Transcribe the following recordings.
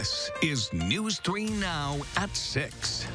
This is News 3 Now at 6.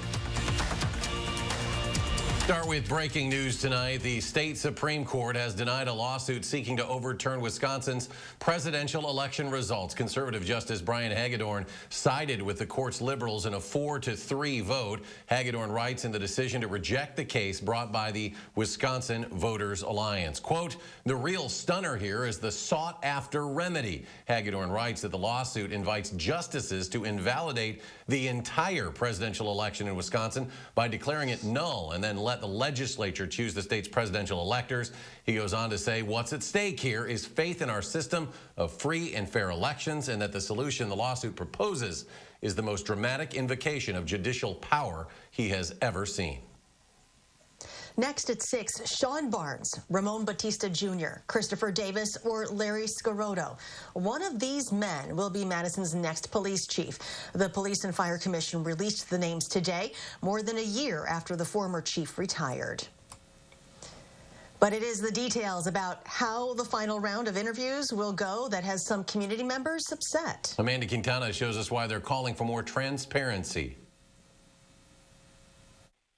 Start with breaking news tonight. The state Supreme Court has denied a lawsuit seeking to overturn Wisconsin's presidential election results. Conservative Justice Brian Hagedorn sided with the court's liberals in a 4-3 vote. Hagedorn writes in the decision to reject the case brought by the Wisconsin Voters Alliance. Quote, the real stunner here is the sought-after remedy. Hagedorn writes that the lawsuit invites justices to invalidate the entire presidential election in Wisconsin by declaring it null and then let the legislature choose the state's presidential electors. He goes on to say what's at stake here is faith in our system of free and fair elections, and that the solution the lawsuit proposes is the most dramatic invocation of judicial power he has ever seen. Next at 6, Sean Barnes, Ramon Batista Jr., Christopher Davis, or Larry Scarotto. One of these men will be Madison's next police chief. The Police and Fire Commission released the names today, more than a year after the former chief retired. But it is the details about how the final round of interviews will go that has some community members upset. Amanda Quintana shows us why they're calling for more transparency.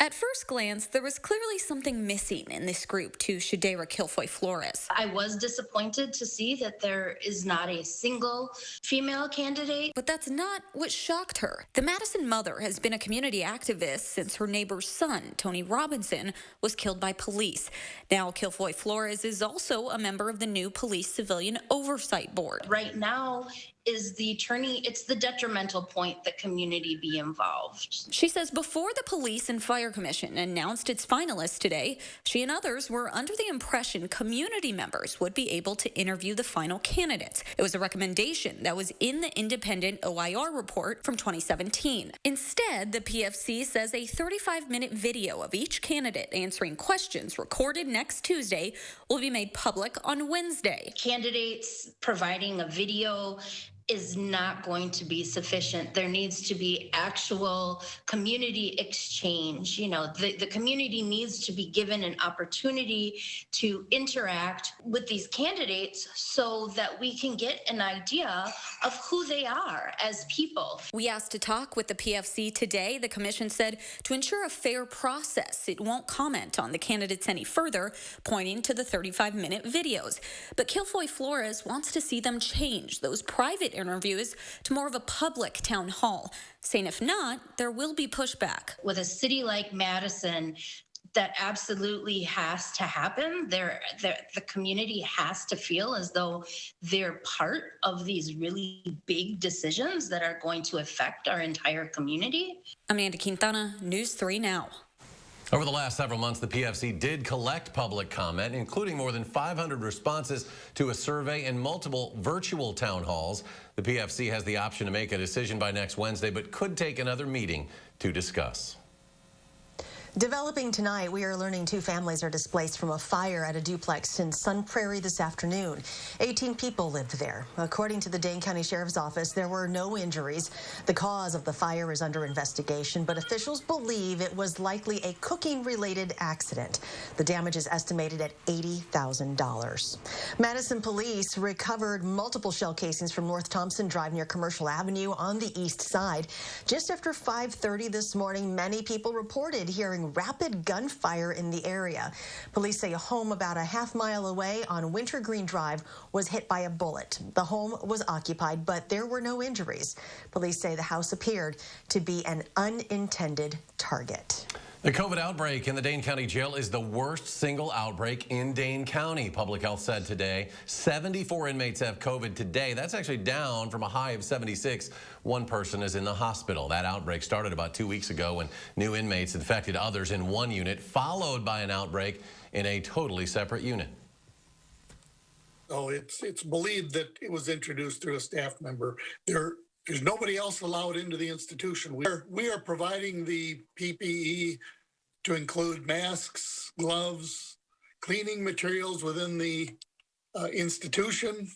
At first glance, there was clearly something missing in this group to Shadera Kilfoy-Flores. I was disappointed to see that there is not a single female candidate. But that's not what shocked her. The Madison mother has been a community activist since her neighbor's son, Tony Robinson, was killed by police. Now Kilfoy-Flores is also a member of the new Police Civilian Oversight Board. Right now, it's the detrimental point that community be involved. She says before the Police and Fire Commission announced its finalists today, she and others were under the impression community members would be able to interview the final candidates. It was a recommendation that was in the independent OIR report from 2017. Instead, the PFC says a 35-minute video of each candidate answering questions recorded next Tuesday will be made public on Wednesday. Candidates providing a video is not going to be sufficient. There needs to be actual community exchange. You know, the community needs to be given an opportunity to interact with these candidates so that we can get an idea of who they are as people. We asked to talk with the PFC today. The commission said to ensure a fair process, it won't comment on the candidates any further, pointing to the 35-minute videos. But Kilfoy-Flores wants to see them change those private interviews to more of a public town hall, saying if not, there will be pushback. With a city like Madison, that absolutely has to happen. The community has to feel as though they're part of these really big decisions that are going to affect our entire community. Amanda Quintana, News 3 Now. Over the last several months, the PFC did collect public comment, including more than 500 responses to a survey and multiple virtual town halls. The PFC has the option to make a decision by next Wednesday, but could take another meeting to discuss. Developing tonight, we are learning 2 families are displaced from a fire at a duplex in Sun Prairie this afternoon. 18 people lived there. According to the Dane County Sheriff's Office, there were no injuries. The cause of the fire is under investigation, but officials believe it was likely a cooking-related accident. The damage is estimated at $80,000. Madison police recovered multiple shell casings from North Thompson Drive near Commercial Avenue on the east side. Just after 5:30 this morning, many people reported hearing rapid gunfire in the area. Police say a home about a half-mile away on Wintergreen Drive was hit by a bullet. The home was occupied, but there were no injuries. Police say the house appeared to be an unintended target. The COVID outbreak in the Dane County Jail is the worst single outbreak in Dane County, Public Health said today. 74 inmates have COVID today. That's actually down from a high of 76. One person is in the hospital. That outbreak started about 2 weeks ago when new inmates infected others in one unit, followed by an outbreak in a totally separate unit. Oh, it's believed that it was introduced through a staff member. There's nobody else allowed into the institution. We are providing the PPE to include masks, gloves, cleaning materials within the institution.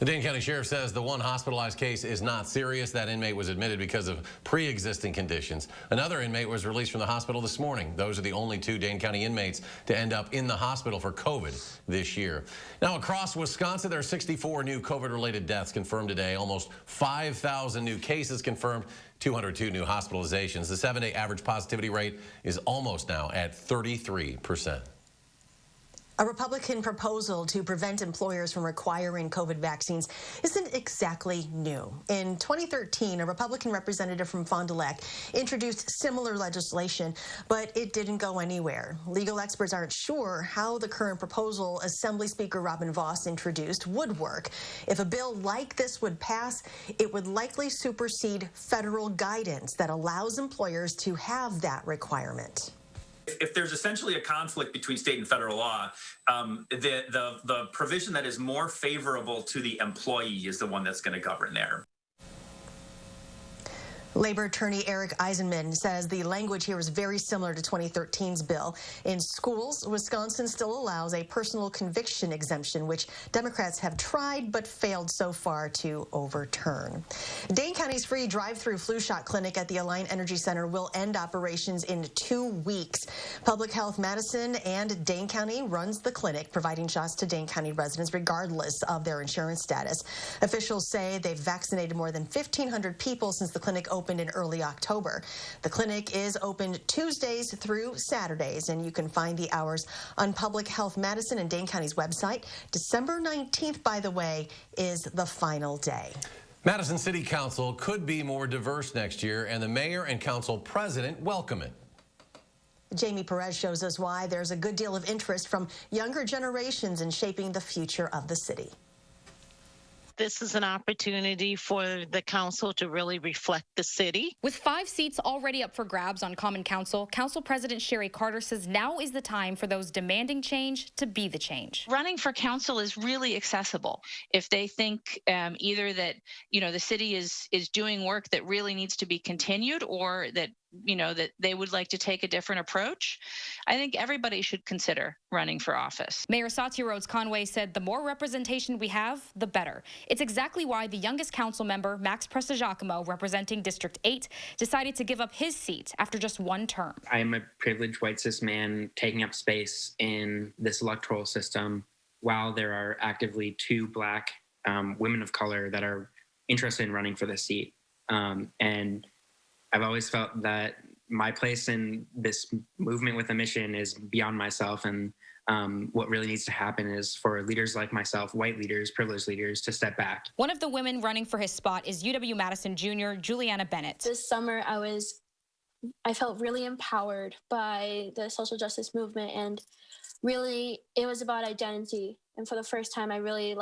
The Dane County Sheriff says the one hospitalized case is not serious. That inmate was admitted because of pre-existing conditions. Another inmate was released from the hospital this morning. Those are the only two Dane County inmates to end up in the hospital for COVID this year. Now, across Wisconsin, there are 64 new COVID-related deaths confirmed today. Almost 5,000 new cases confirmed, 202 new hospitalizations. The 7-day average positivity rate is almost now at 33%. A Republican proposal to prevent employers from requiring COVID vaccines isn't exactly new. In 2013, a Republican representative from Fond du Lac introduced similar legislation, but it didn't go anywhere. Legal experts aren't sure how the current proposal Assembly Speaker Robin Vos introduced would work. If a bill like this would pass, it would likely supersede federal guidance that allows employers to have that requirement. If there's essentially a conflict between state and federal law, the provision that is more favorable to the employee is the one that's going to govern there. Labor attorney Eric Eisenman says the language here is very similar to 2013's bill. In schools, Wisconsin still allows a personal conviction exemption, which Democrats have tried but failed so far to overturn. Dane County's free drive-through flu shot clinic at the Align Energy Center will end operations in 2 weeks. Public Health Madison and Dane County runs the clinic, providing shots to Dane County residents regardless of their insurance status. Officials say they've vaccinated more than 1,500 people since the clinic opened in early October. The clinic is open Tuesdays through Saturdays, and you can find the hours on Public Health Madison and Dane County's website. December 19th, by the way, is the final day. Madison City Council could be more diverse next year, and the mayor and council president welcome it. Jamie Perez shows us why there's a good deal of interest from younger generations in shaping the future of the city. This is an opportunity for the council to really reflect the city. With 5 seats already up for grabs on Common Council, Council President Sherry Carter says now is the time for those demanding change to be the change. Running for council is really accessible. If they think either that, the city is doing work that really needs to be continued, or that that they would like to take a different approach, I think everybody should consider running for office. Mayor Satya Rhodes Conway said the more representation we have, the better. It's exactly why the youngest council member, Max Prestigiacomo, representing District 8, decided to give up his seat after just 1 term. I am a privileged white cis man taking up space in this electoral system while there are actively 2 Black women of color that are interested in running for this seat. And I've always felt that my place in this movement with a mission is beyond myself, and what really needs to happen is for leaders like myself, white leaders, privileged leaders, to step back. One of the women running for his spot is UW-Madison Junior Juliana Bennett. This summer, I felt really empowered by the social justice movement, and really it was about identity. And for the first time, I really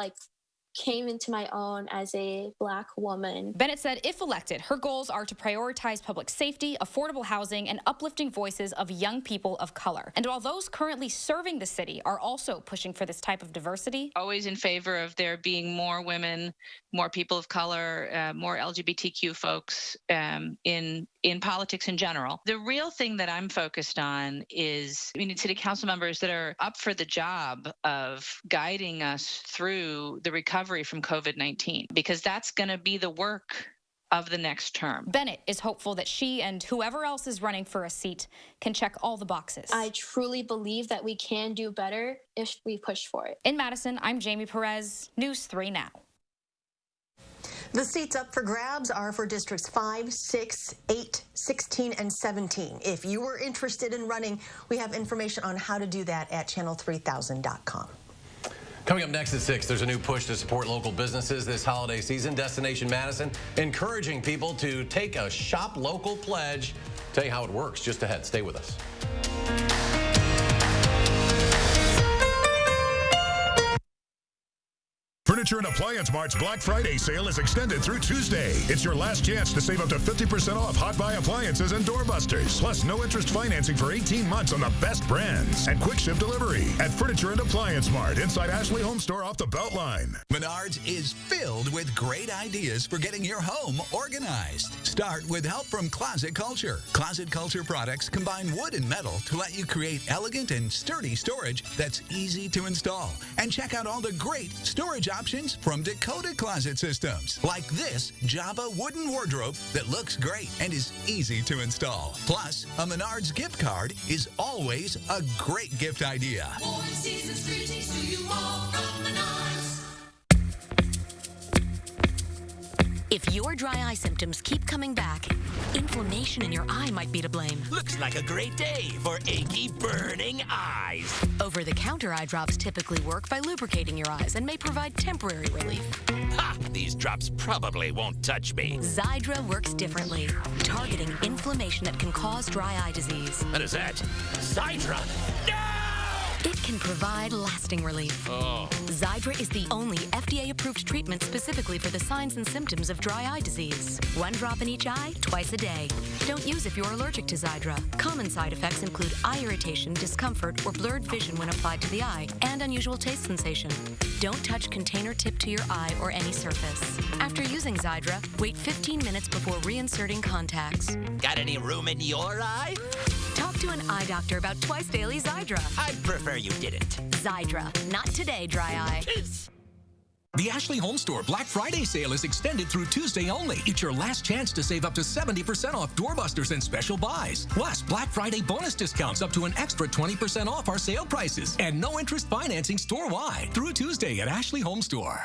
came into my own as a Black woman. Bennett said if elected, her goals are to prioritize public safety, affordable housing, and uplifting voices of young people of color. And while those currently serving the city are also pushing for this type of diversity, Always in favor of there being more women, more people of color, more LGBTQ folks in politics in general. The real thing that I'm focused on is we need city council members that are up for the job of guiding us through the recovery from COVID-19, because that's going to be the work of the next term. Bennett is hopeful that she and whoever else is running for a seat can check all the boxes. I truly believe that we can do better if we push for it. In Madison, I'm Jamie Perez, News 3 Now. The seats up for grabs are for Districts 5, 6, 8, 16, and 17. If you are interested in running, we have information on how to do that at channel3000.com. Coming up next at 6, there's a new push to support local businesses this holiday season. Destination Madison encouraging people to take a shop local pledge. Tell you how it works just ahead. Stay with us. Furniture and Appliance Mart's Black Friday sale is extended through Tuesday. It's your last chance to save up to 50% off Hot Buy appliances and doorbusters. Plus, no interest financing for 18 months on the best brands. And quick ship delivery at Furniture and Appliance Mart inside Ashley Home Store off the Beltline. Menards is filled with great ideas for getting your home organized. Start with help from Closet Culture. Closet Culture products combine wood and metal to let you create elegant and sturdy storage that's easy to install. And check out all the great storage options options from Dakota Closet Systems, like this Java wooden wardrobe that looks great and is easy to install. Plus, a Menards gift card is always a great gift idea. More season's greetings to you all from Menards. If your dry eye symptoms keep coming back, inflammation in your eye might be to blame. Looks like a great day for achy, burning eyes. Over-the-counter eye drops typically work by lubricating your eyes and may provide temporary relief. Ha! These drops probably won't touch me. Xiidra works differently, targeting inflammation that can cause dry eye disease. What is that? Xiidra? No! It can provide lasting relief. Oh. Xiidra is the only FDA-approved treatment specifically for the signs and symptoms of dry eye disease. 1 drop in each eye, twice a day. Don't use if you're allergic to Xiidra. Common side effects include eye irritation, discomfort, or blurred vision when applied to the eye, and unusual taste sensation. Don't touch container tip to your eye or any surface. After using Xiidra, wait 15 minutes before reinserting contacts. Got any room in your eye? Talk to an eye doctor about twice daily Xiidra. I'd prefer you didn't. Xiidra. Not today, dry eye. The Ashley Home Store Black Friday sale is extended through Tuesday only. It's your last chance to save up to 70% off doorbusters and special buys. Plus, Black Friday bonus discounts up to an extra 20% off our sale prices. And no interest financing store-wide through Tuesday at Ashley Home Store.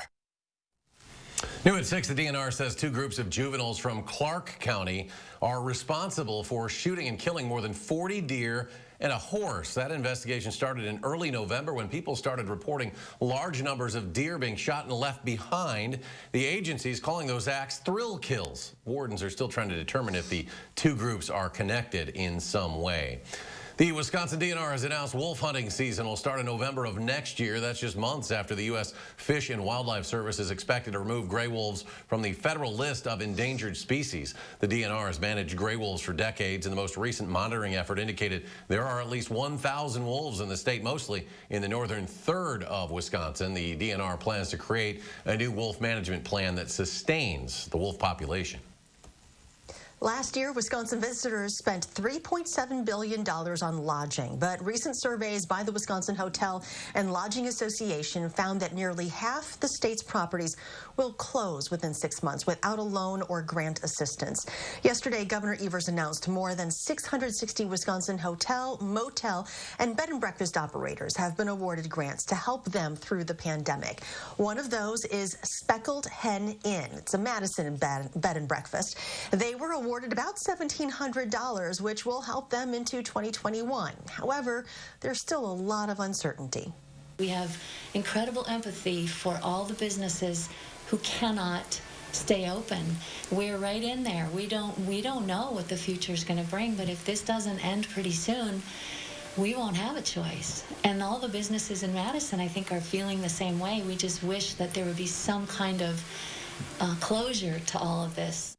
New at 6, the DNR says 2 groups of juveniles from Clark County are responsible for shooting and killing more than 40 deer and a horse. That investigation started in early November when people started reporting large numbers of deer being shot and left behind. The agency's calling those acts thrill kills. Wardens are still trying to determine if the 2 groups are connected in some way. The Wisconsin DNR has announced wolf hunting season will start in November of next year. That's just months after the U.S. Fish and Wildlife Service is expected to remove gray wolves from the federal list of endangered species. The DNR has managed gray wolves for decades, and the most recent monitoring effort indicated there are at least 1,000 wolves in the state, mostly in the northern third of Wisconsin. The DNR plans to create a new wolf management plan that sustains the wolf population. Last year, Wisconsin visitors spent $3.7 billion on lodging, but recent surveys by the Wisconsin Hotel and Lodging Association found that nearly half the state's properties will close within 6 months without a loan or grant assistance. Yesterday, Governor Evers announced more than 660 Wisconsin hotel, motel, and bed and breakfast operators have been awarded grants to help them through the pandemic. One of those is Speckled Hen Inn. It's a Madison bed and breakfast. They were awarded about $1,700, which will help them into 2021. However, there's still a lot of uncertainty. We have incredible empathy for all the businesses who cannot stay open. We're right in there. We don't know what the future is going to bring, but if this doesn't end pretty soon, we won't have a choice. And all the businesses in Madison, I think, are feeling the same way. We just wish that there would be some kind of closure to all of this.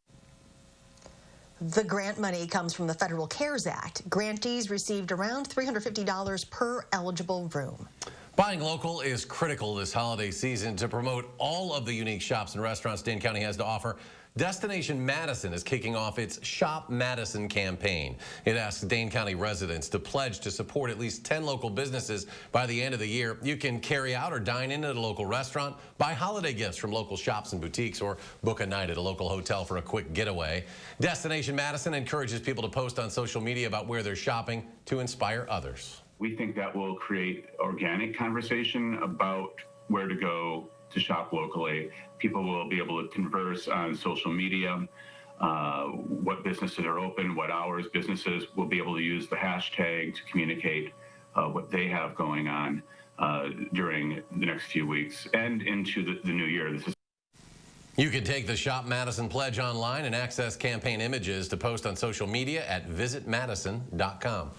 The grant money comes from the Federal CARES Act. Grantees received around $350 per eligible room. Buying local is critical this holiday season to promote all of the unique shops and restaurants Dane County has to offer. Destination Madison is kicking off its Shop Madison campaign. It asks Dane County residents to pledge to support at least 10 local businesses by the end of the year. You can carry out or dine in at a local restaurant, buy holiday gifts from local shops and boutiques, or book a night at a local hotel for a quick getaway. Destination Madison encourages people to post on social media about where they're shopping to inspire others. We think that will create organic conversation about where to go to shop locally. People will be able to converse on social media, what businesses are open, what hours. Businesses will be able to use the hashtag to communicate what they have going on during the next few weeks and into the new year. You can take the Shop Madison pledge online and access campaign images to post on social media at visitmadison.com.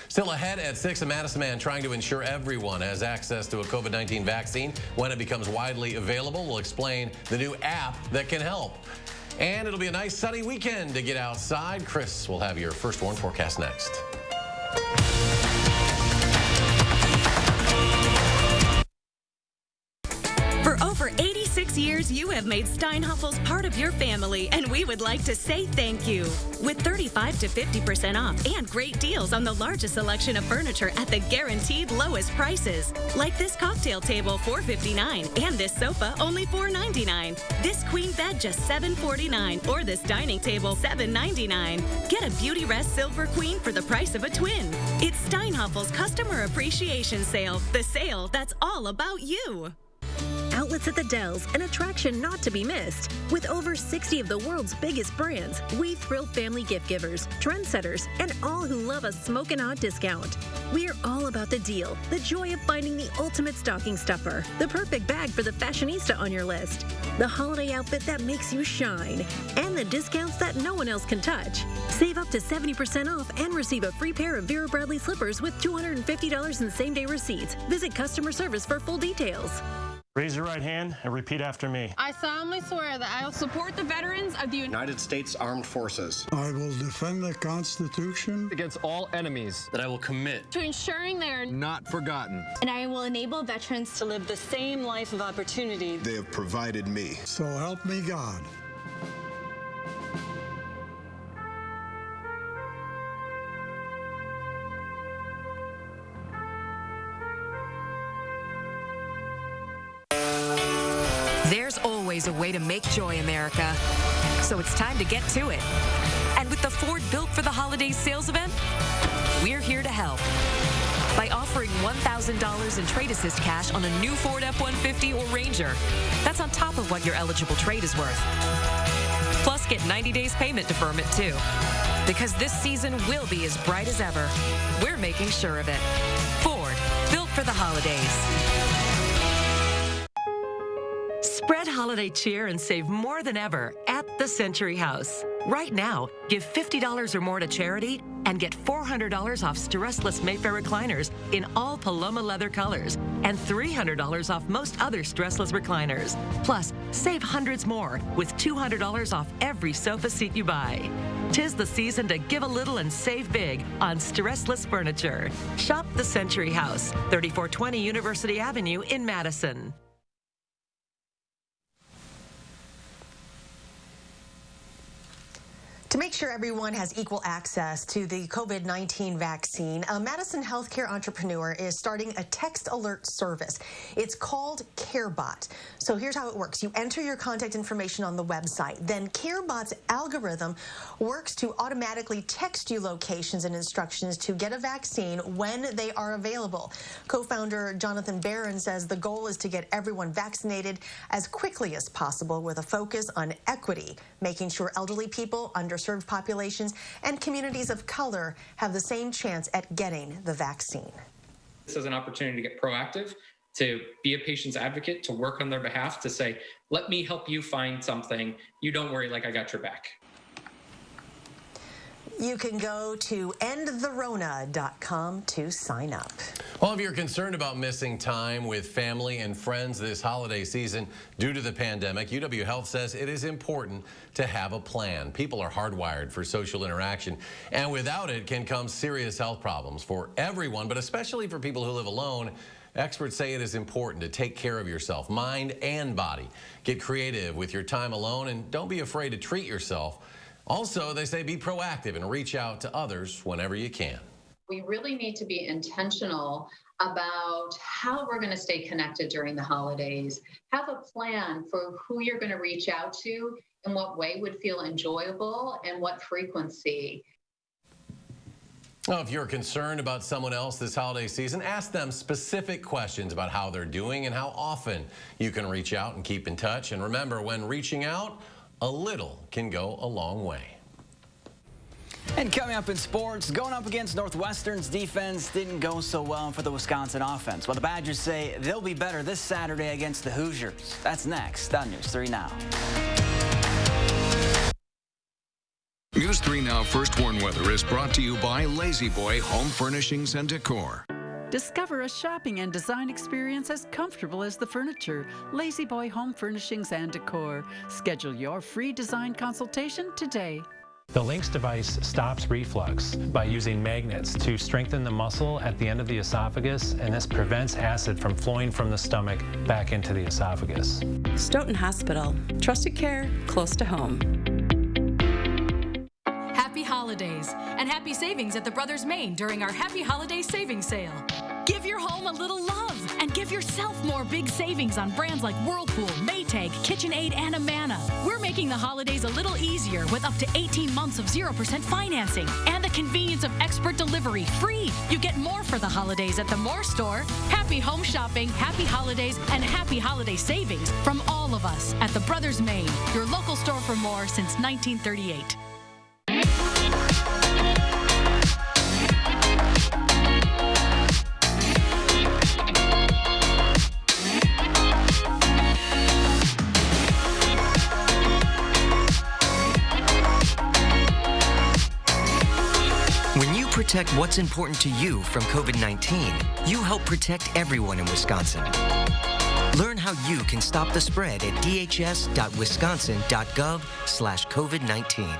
Still ahead at 6, a Madison man trying to ensure everyone has access to a COVID-19 vaccine when it becomes widely available. We'll explain the new app that can help. And it'll be a nice sunny weekend to get outside. Chris will have your first warn forecast next. For over 86 6 years, you have made Steinhafels part of your family, and we would like to say thank you. With 35 to 50% off and great deals on the largest selection of furniture at the guaranteed lowest prices. Like this cocktail table, $4.59, and this sofa, only $4.99. This queen bed, just $7.49, or this dining table, $7.99. Get a Beauty Rest Silver Queen for the price of a twin. It's Steinhafels Customer Appreciation Sale, the sale that's all about you. Outlets at the Dells, an attraction not to be missed. With over 60 of the world's biggest brands, we thrill family gift givers, trendsetters, and all who love a smokin' hot discount. We're all about the deal, the joy of finding the ultimate stocking stuffer, the perfect bag for the fashionista on your list, the holiday outfit that makes you shine, and the discounts that no one else can touch. Save up to 70% off and receive a free pair of Vera Bradley slippers with $250 in same-day receipts. Visit customer service for full details. Raise your right hand and repeat after me. I solemnly swear that I will support the veterans of the United States Armed Forces. I will defend the Constitution Against all enemies. That I will commit. to ensuring they are Not forgotten. and I will enable veterans to live the same life of opportunity. they have provided me. So help me God. There's always a way to make joy, America. So it's time to get to it. And with the Ford Built for the Holidays sales event, we're here to help. By offering $1,000 in trade assist cash on a new Ford F-150 or Ranger. That's on top of what your eligible trade is worth. Plus, get 90 days payment deferment, too. Because this season will be as bright as ever. We're making sure of it. Ford, Built for the Holidays. Spread holiday cheer and save more than ever at the Century House. Right now, give $50 or more to charity and get $400 off Stressless Mayfair recliners in all Paloma leather colors and $300 off most other stressless recliners. Plus, save hundreds more with $200 off every sofa seat you buy. 'Tis the season to give a little and save big on stressless furniture. Shop the Century House, 3420 University Avenue in Madison. To make sure everyone has equal access to the COVID-19 vaccine, a Madison healthcare entrepreneur is starting a text alert service. It's called CareBot. So here's how it works. You enter your contact information on the website. Then CareBot's algorithm works to automatically text you locations and instructions to get a vaccine when they are available. Co-founder Jonathan Barron says the goal is to get everyone vaccinated as quickly as possible with a focus on equity, making sure elderly people, underserved populations, and communities of color have the same chance at getting the vaccine. This is an opportunity to get proactive, to be a patient's advocate, to work on their behalf, to say, let me help you find something. You don't worry, like I got your back. You can go to endtherona.com to sign up. Well, if you're concerned about missing time with family and friends this holiday season due to the pandemic, UW Health says it is important to have a plan. People are hardwired for social interaction, and without it can come serious health problems for everyone, but especially for people who live alone. Experts say it is important to take care of yourself, mind and body. Get creative with your time alone, and don't be afraid to treat yourself. Also, they say be proactive and reach out to others whenever you can. We really need to be intentional about how we're going to stay connected during the holidays. Have a plan for who you're going to reach out to, in what way would feel enjoyable, and what frequency. Well, if you're concerned about someone else this holiday season, ask them specific questions about how they're doing and how often you can reach out and keep in touch. And remember, when reaching out, a little can go a long way. And coming up in sports, going up against Northwestern's defense didn't go so well for the Wisconsin offense. Well, the Badgers say they'll be better this Saturday against the Hoosiers. That's next on News 3 Now. News 3 Now First Warn Weather is brought to you by Lazy Boy Home Furnishings and Decor. Discover a shopping and design experience as comfortable as the furniture. Lazy Boy Home Furnishings and Decor. Schedule your free design consultation today. The LINX device stops reflux by using magnets to strengthen the muscle at the end of the esophagus, and this prevents acid from flowing from the stomach back into the esophagus. Stoughton Hospital. Trusted care close to home. Happy holidays and happy savings at the Brothers Maine during our Happy Holiday Savings Sale. Give your home a little love and give yourself more big savings on brands like Whirlpool, Maytag, KitchenAid, and Amana. We're making the holidays a little easier with up to 18 months of 0% financing and the convenience of expert delivery free. You get more for the holidays at the Moore store. Happy home shopping, happy holidays, and happy holiday savings from all of us at the Brothers Maine, your local store for more since 1938. Protect what's important to you from COVID-19. You help protect everyone in Wisconsin. Learn how you can stop the spread at dhs.wisconsin.gov/COVID-19.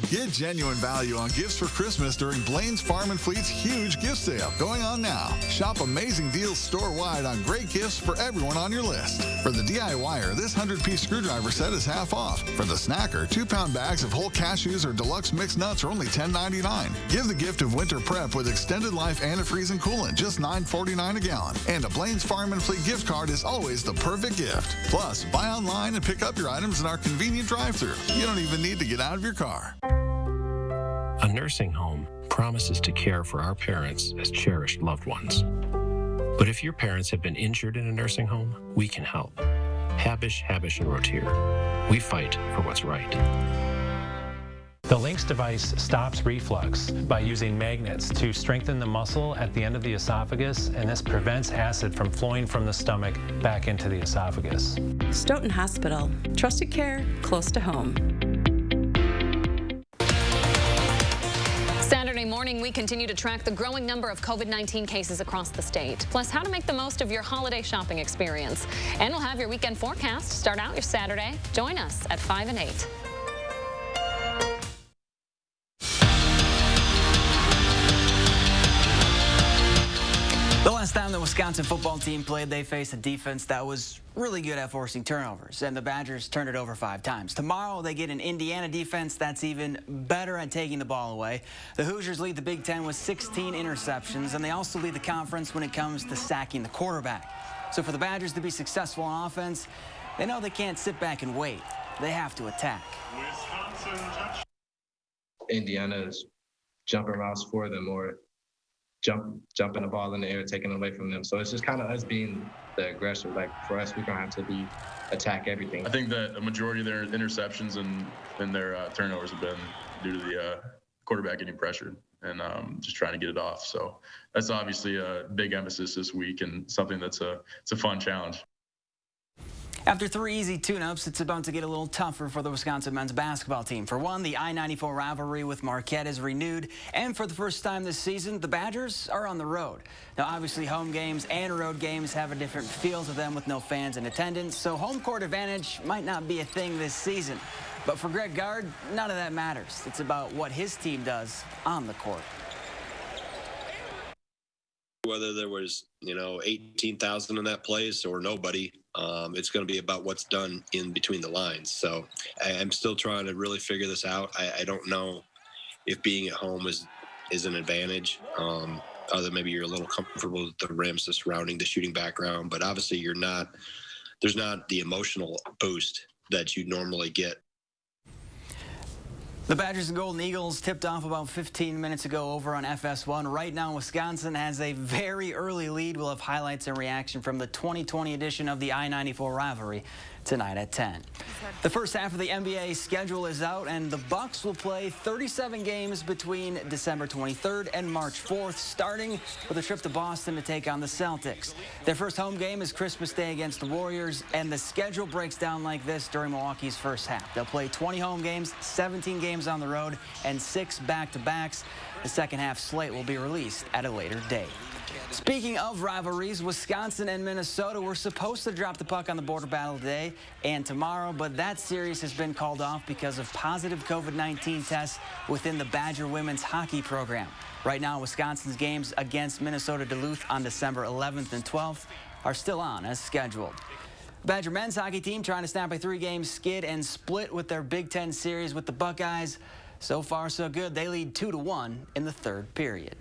Get genuine value on gifts for Christmas during Blain'S Farm and Fleet's huge gift sale going on now. Shop amazing deals store-wide on great gifts for everyone on your list. For the DIYer, this 100-piece screwdriver set is half off. For the snacker, 2-pound bags of whole cashews or deluxe mixed nuts are only $10.99. Give the gift of winter prep with extended life antifreeze and coolant, just $9.49 a gallon. And a Blain'S Farm and Fleet gift card is always the perfect gift. Plus, buy online and pick up your items in our convenient drive-thru. You don't even need to get out of your car. A nursing home promises to care for our parents as cherished loved ones. But if your parents have been injured in a nursing home, we can help. Habish, and Rotier. We fight for what's right. The LINX device stops reflux by using magnets to strengthen the muscle at the end of the esophagus, and this prevents acid from flowing from the stomach back into the esophagus. Stoughton Hospital. Trusted care close to home. Saturday morning, we continue to track the growing number of COVID-19 cases across the state, plus how to make the most of your holiday shopping experience. And we'll have your weekend forecast start out your Saturday. Join us at 5 and 8. The last time the Wisconsin football team played, they faced a defense that was really good at forcing turnovers, and the Badgers turned it over 5 times. Tomorrow, they get an Indiana defense that's even better at taking the ball away. The Hoosiers lead the Big Ten with 16 interceptions, and they also lead the conference when it comes to sacking the quarterback. So for the Badgers to be successful on offense, they know they can't sit back and wait. They have to attack. Indiana's jumping routes for them, or jumping the ball in the air, taking it away from them. So it's just kind of us being the aggressor. Like for us, we're gonna have to attack everything. I think that a majority of their interceptions and their turnovers have been due to the quarterback getting pressured and just trying to get it off. So that's obviously a big emphasis this week and something it's a fun challenge. After 3 easy tune-ups, it's about to get a little tougher for the Wisconsin men's basketball team. For one, the I-94 rivalry with Marquette is renewed, and for the first time this season, the Badgers are on the road. Now, obviously, home games and road games have a different feel to them with no fans in attendance, so home court advantage might not be a thing this season. But for Greg Gard, none of that matters. It's about what his team does on the court. Whether there was, 18,000 in that place or nobody, it's going to be about what's done in between the lines. So I'm still trying to really figure this out. I don't know if being at home is an advantage. Other maybe you're a little comfortable with the rims, the surrounding, the shooting background, but obviously there's not the emotional boost that you normally get. The Badgers and Golden Eagles tipped off about 15 minutes ago over on FS1. Right now, Wisconsin has a very early lead. We'll have highlights and reaction from the 2020 edition of the I-94 rivalry tonight at 10. The first half of the NBA schedule is out, and the Bucks will play 37 games between December 23rd and March 4th, starting with a trip to Boston to take on the Celtics. Their first home game is Christmas Day against the Warriors, and the schedule breaks down like this during Milwaukee's first half. They'll play 20 home games, 17 games on the road, and 6 back-to-backs. The second half slate will be released at a later date. Speaking of rivalries, Wisconsin and Minnesota were supposed to drop the puck on the border battle today and tomorrow, but that series has been called off because of positive COVID-19 tests within the Badger women's hockey program. Right now, Wisconsin's games against Minnesota Duluth on December 11th and 12th are still on as scheduled. Badger men's hockey team trying to snap a 3-game skid and split with their Big Ten series with the Buckeyes. So far, so good. They lead 2-1 in the third period.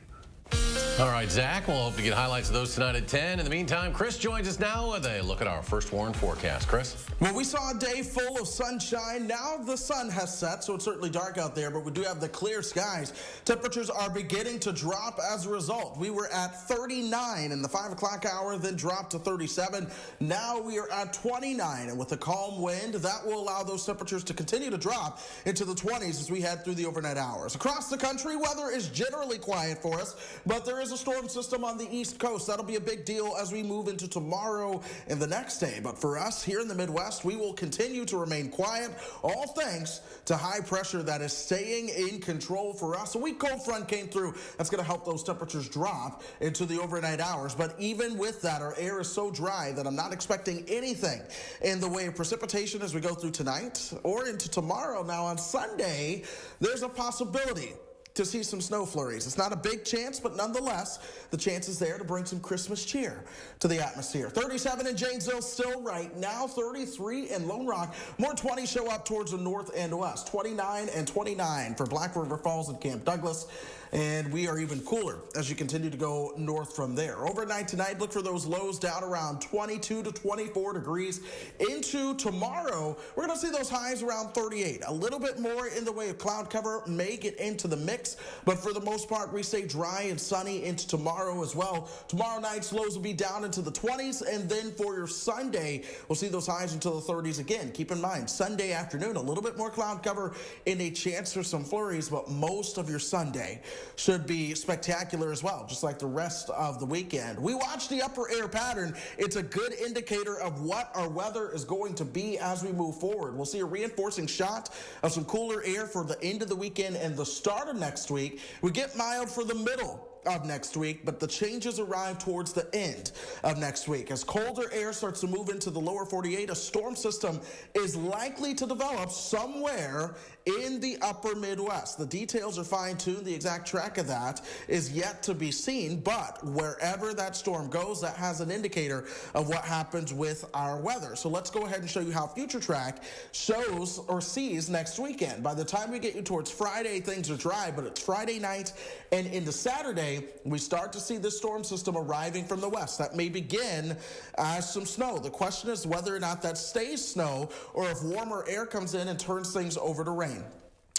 All right, Zach, we'll hope to get highlights of those tonight at 10. In the meantime, Chris joins us now with a look at our first warn forecast. Chris? Well, we saw a day full of sunshine. Now the sun has set, so it's certainly dark out there, but we do have the clear skies. Temperatures are beginning to drop as a result. We were at 39 in the 5 o'clock hour, then dropped to 37. Now we are at 29, and with a calm wind, that will allow those temperatures to continue to drop into the 20s as we head through the overnight hours. Across the country, weather is generally quiet for us, but there is a storm system on the East Coast. That'll be a big deal as we move into tomorrow and the next day. But for us here in the Midwest, we will continue to remain quiet, all thanks to high pressure that is staying in control for us. A weak cold front came through. That's going to help those temperatures drop into the overnight hours. But even with that, our air is so dry that I'm not expecting anything in the way of precipitation as we go through tonight or into tomorrow. Now on Sunday, there's a possibility to see some snow flurries. It's not a big chance, but nonetheless, the chance is there to bring some Christmas cheer to the atmosphere. 37 in Janesville still right now, 33 in Lone Rock. More 20 show up towards the north and west. 29 and 29 for Black River Falls and Camp Douglas. And we are even cooler as you continue to go north from there. Overnight tonight, look for those lows down around 22 to 24 degrees. Into tomorrow, we're going to see those highs around 38. A little bit more in the way of cloud cover may get into the mix, but for the most part, we stay dry and sunny into tomorrow as well. Tomorrow night's lows will be down into the 20s, and then for your Sunday, we'll see those highs into the 30s again. Keep in mind, Sunday afternoon, a little bit more cloud cover and a chance for some flurries, but most of your Sunday should be spectacular as well, just like the rest of the weekend. We watch the upper air pattern. It's a good indicator of what our weather is going to be as we move forward. We'll see a reinforcing shot of some cooler air for the end of the weekend and the start of next week. We get mild for the middle of next week, but the changes arrive towards the end of next week. As colder air starts to move into the lower 48, a storm system is likely to develop somewhere in the upper Midwest. The details are fine-tuned. The exact track of that is yet to be seen, but wherever that storm goes, that has an indicator of what happens with our weather. So let's go ahead and show you how Future Track shows or sees next weekend. By the time we get you towards Friday, things are dry, but it's Friday night and into Saturday, we start to see this storm system arriving from the west. That may begin as some snow. The question is whether or not that stays snow or if warmer air comes in and turns things over to rain.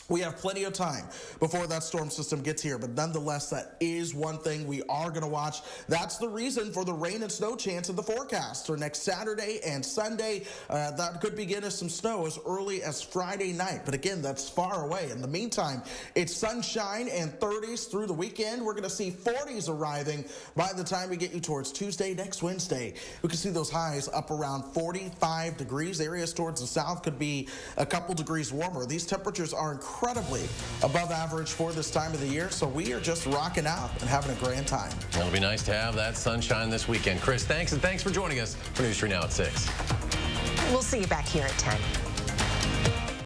We have plenty of time before that storm system gets here, but nonetheless, that is one thing we are going to watch. That's the reason for the rain and snow chance in the forecast for next Saturday and Sunday. That could begin as some snow as early as Friday night, but again, that's far away. In the meantime, it's sunshine and 30s through the weekend. We're going to see 40s arriving by the time we get you towards Tuesday, next Wednesday. We can see those highs up around 45 degrees. Areas towards the south could be a couple degrees warmer. These temperatures are incredibly above average for this time of the year, so we are just rocking out and having a grand time. It'll be nice to have that sunshine this weekend. Chris, thanks, and thanks for joining us for News 3 Now at 6. We'll see you back here at 10.